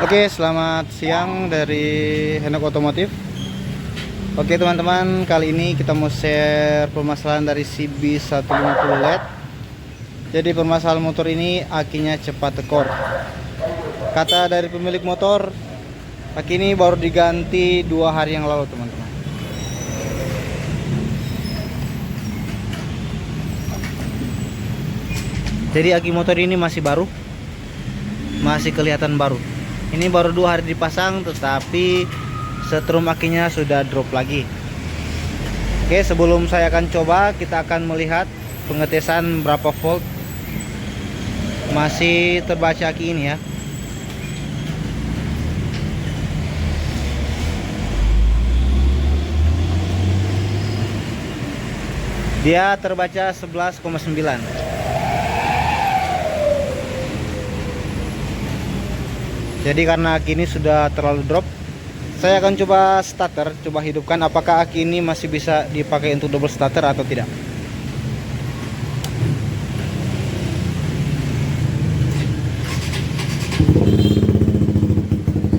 Oke, selamat siang dari Henok Otomotif. Oke teman-teman, kali ini kita mau share permasalahan dari CB150 LED. Jadi permasalahan motor ini akinya cepat tekor. Kata dari pemilik motor, aki ini baru diganti 2 hari yang lalu teman-teman. Jadi aki motor ini masih baru, masih kelihatan baru. Ini baru 2 hari dipasang, tetapi setrum akinya sudah drop lagi. Oke, sebelum saya akan coba, kita akan melihat pengetesan berapa volt. Masih terbaca aki ini ya. Dia terbaca 11,9. Jadi karena aki ini sudah terlalu drop, saya akan coba starter, coba hidupkan apakah aki ini masih bisa dipakai untuk double starter atau tidak.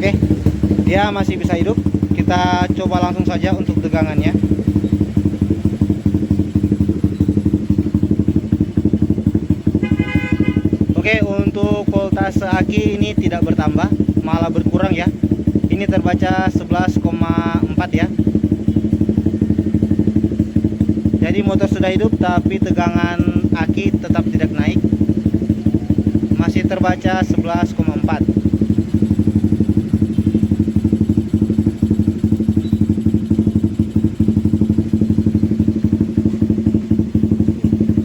Oke, dia masih bisa hidup. Kita coba langsung saja untuk tegangannya. Oke, untuk voltase aki ini tidak bertambah, malah berkurang ya. Ini terbaca 11,4 ya. Jadi motor sudah hidup tapi tegangan aki tetap tidak naik. Masih terbaca 11,4.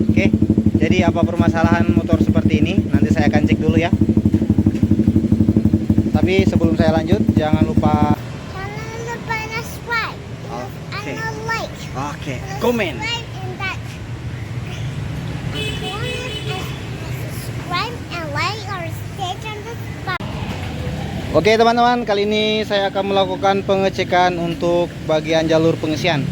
Oke, jadi apa permasalahan motor seperti ini? Nanti saya akan cek dulu ya. Tapi sebelum saya lanjut, jangan lupa subscribe. Oke. And like. Oke, komen. Subscribe and like or stay on the spot. Oke teman-teman, kali ini saya akan melakukan pengecekan untuk bagian jalur pengisian.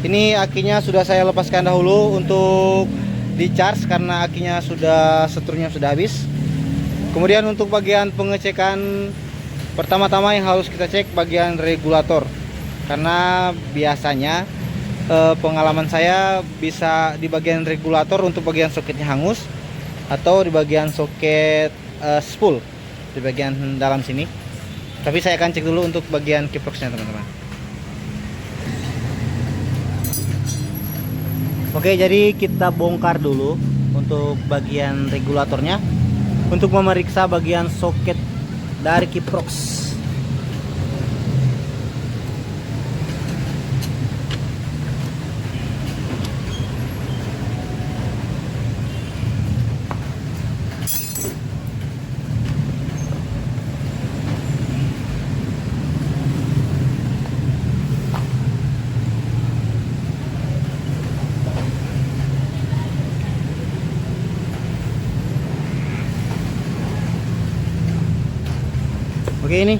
Ini akinya sudah saya lepaskan dahulu untuk di charge karena akinya sudah, setrumnya sudah habis. Kemudian untuk bagian pengecekan, pertama-tama yang harus kita cek bagian regulator, karena biasanya pengalaman saya bisa di bagian regulator untuk bagian soketnya hangus, atau di bagian soket spool di bagian dalam sini. Tapi saya akan cek dulu untuk bagian kiproxnya teman-teman. Oke, jadi kita bongkar dulu untuk bagian regulatornya untuk memeriksa bagian soket dari kiprox. Oke, ini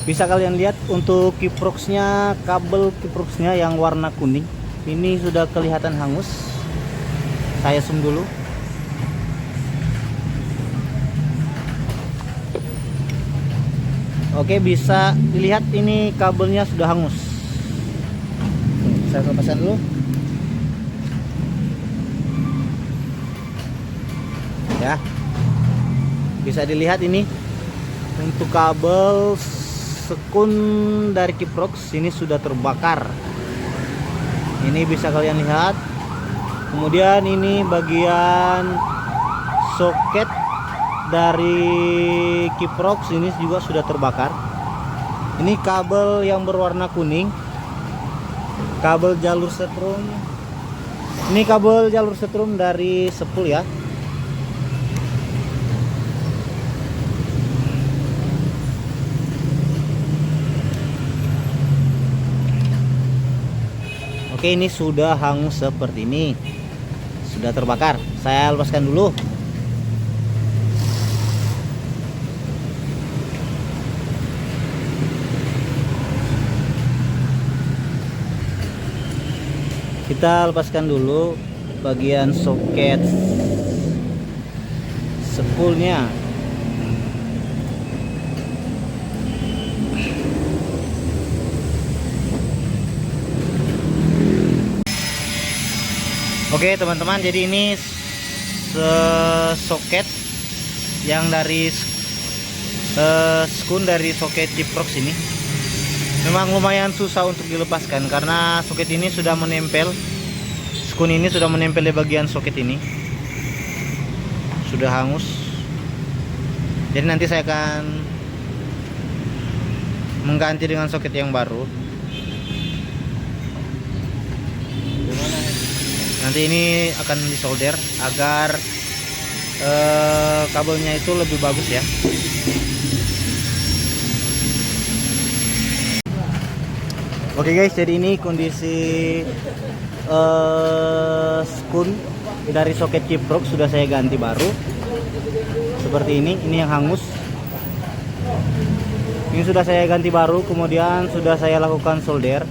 bisa kalian lihat untuk kiproxnya, kabel kiproxnya yang warna kuning ini sudah kelihatan hangus. Saya zoom dulu. Oke, bisa dilihat ini kabelnya sudah hangus. Saya lepaskan dulu ya. Bisa dilihat ini untuk kabel sekun dari kiprox ini sudah terbakar. Ini bisa kalian lihat. Kemudian ini bagian soket dari kiprox ini juga sudah terbakar. Ini kabel yang berwarna kuning, kabel jalur setrum. Ini kabel jalur setrum dari spool ya. Oke, ini sudah hangus seperti ini, sudah terbakar. Saya lepaskan dulu. Kita lepaskan dulu bagian soket spoolnya. Oke teman-teman, jadi ini soket yang dari skun dari soket Kiprox ini memang lumayan susah untuk dilepaskan karena soket ini sudah menempel, skun ini sudah menempel di bagian soket ini, sudah hangus. Jadi nanti saya akan mengganti dengan soket yang baru. Nanti ini akan disolder agar kabelnya itu lebih bagus ya. Oke guys, jadi ini kondisi skun dari soket Kiprox sudah saya ganti baru. Seperti ini yang hangus. Ini sudah saya ganti baru, kemudian sudah saya lakukan solder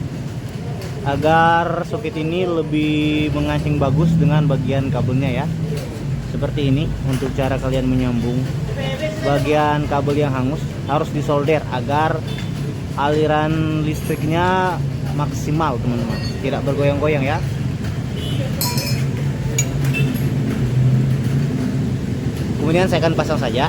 agar soket ini lebih mengancing bagus dengan bagian kabelnya ya. Seperti ini untuk cara kalian menyambung bagian kabel yang hangus, harus disolder agar aliran listriknya maksimal teman-teman, tidak bergoyang-goyang ya. Kemudian saya akan pasang saja.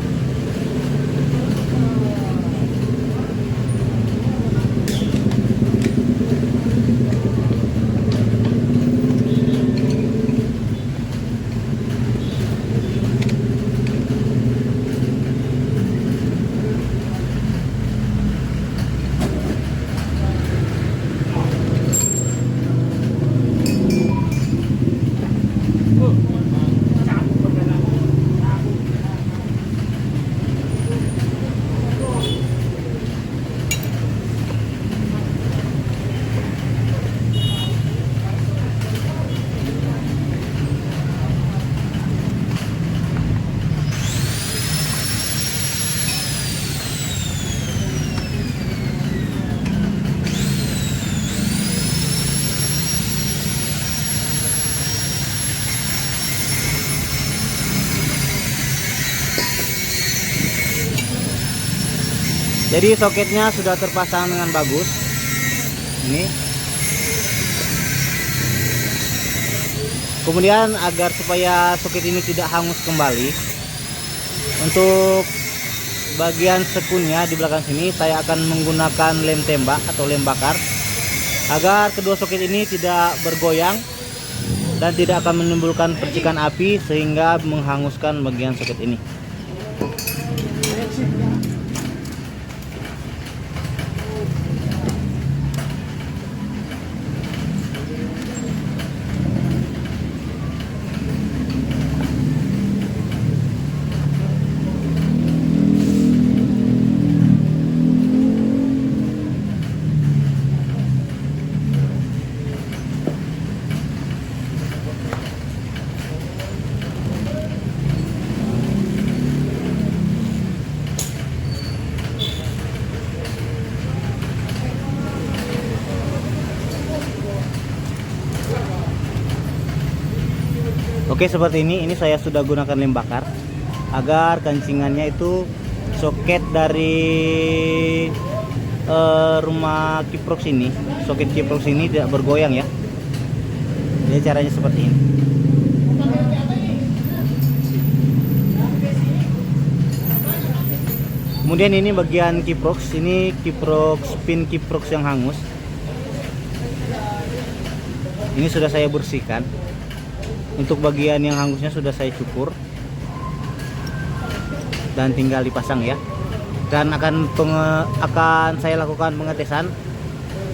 Jadi soketnya sudah terpasang dengan bagus. Ini. Kemudian agar supaya soket ini tidak hangus kembali, untuk bagian sekunnya di belakang sini saya akan menggunakan lem tembak atau lem bakar agar kedua soket ini tidak bergoyang dan tidak akan menimbulkan percikan api sehingga menghanguskan bagian soket ini. Oke, seperti ini saya sudah gunakan lem bakar agar kancingannya itu soket dari rumah Kiprox ini, soket Kiprox ini tidak bergoyang ya. Jadi caranya seperti ini. Kemudian ini bagian Kiprox, ini Kiprox pin Kiprox yang hangus. Ini sudah saya bersihkan. Untuk bagian yang hangusnya sudah saya cukur dan tinggal dipasang ya. Dan akan saya lakukan pengetesan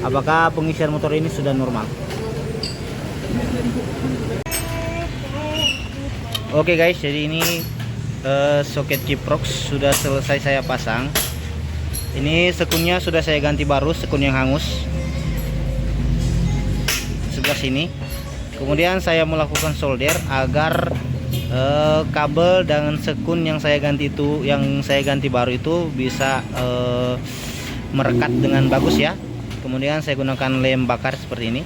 apakah pengisian motor ini sudah normal. Oke guys, jadi ini soket Kiprox sudah selesai saya pasang. Ini sekunnya sudah saya ganti baru, sekun yang hangus sebelah sini. Kemudian saya melakukan solder agar kabel dan sekun yang saya ganti baru itu bisa merekat dengan bagus ya. Kemudian saya gunakan lem bakar seperti ini.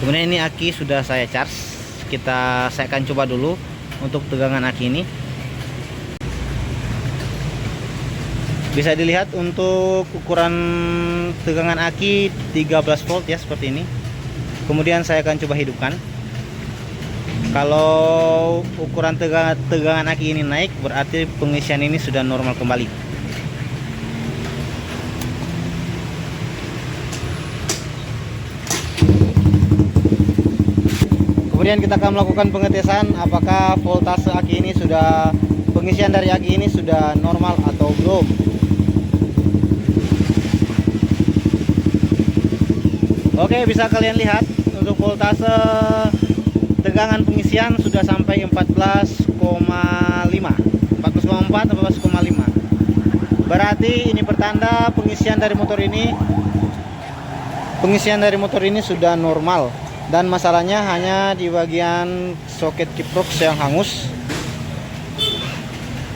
Kemudian ini aki sudah saya charge. Saya akan coba dulu untuk tegangan aki ini. Bisa dilihat untuk ukuran tegangan aki 13 volt ya, seperti ini. Kemudian saya akan coba hidupkan. Kalau ukuran tegangan aki ini naik, berarti pengisian ini sudah normal kembali. Kemudian kita akan melakukan pengetesan apakah voltase aki ini sudah, pengisian dari aki ini sudah normal atau belum. Oke, bisa kalian lihat untuk voltase tegangan pengisian sudah sampai 14,4 14,5. Berarti ini pertanda pengisian dari motor ini sudah normal, dan masalahnya hanya di bagian soket kiprox yang hangus.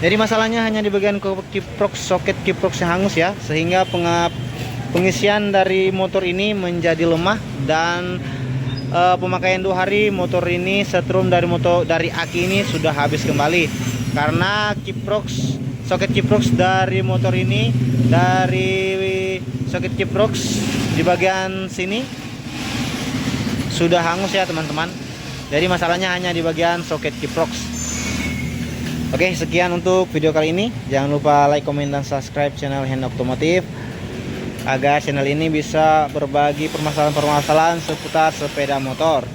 Jadi masalahnya hanya di bagian soket kiprox yang hangus ya, sehingga pengisian dari motor ini menjadi lemah, dan pemakaian 2 hari motor ini setrum dari aki ini sudah habis kembali, karena soket kiprox dari motor ini, dari soket kiprox di bagian sini sudah hangus ya teman-teman. Jadi masalahnya hanya di bagian soket kiprox. Oke, sekian untuk video kali ini. Jangan lupa like, komen, dan subscribe channel Hen Otomotif agar channel ini bisa berbagi permasalahan-permasalahan seputar sepeda motor.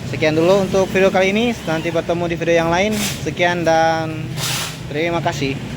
Sekian dulu untuk video kali ini. Nanti bertemu di video yang lain. Sekian dan terima kasih.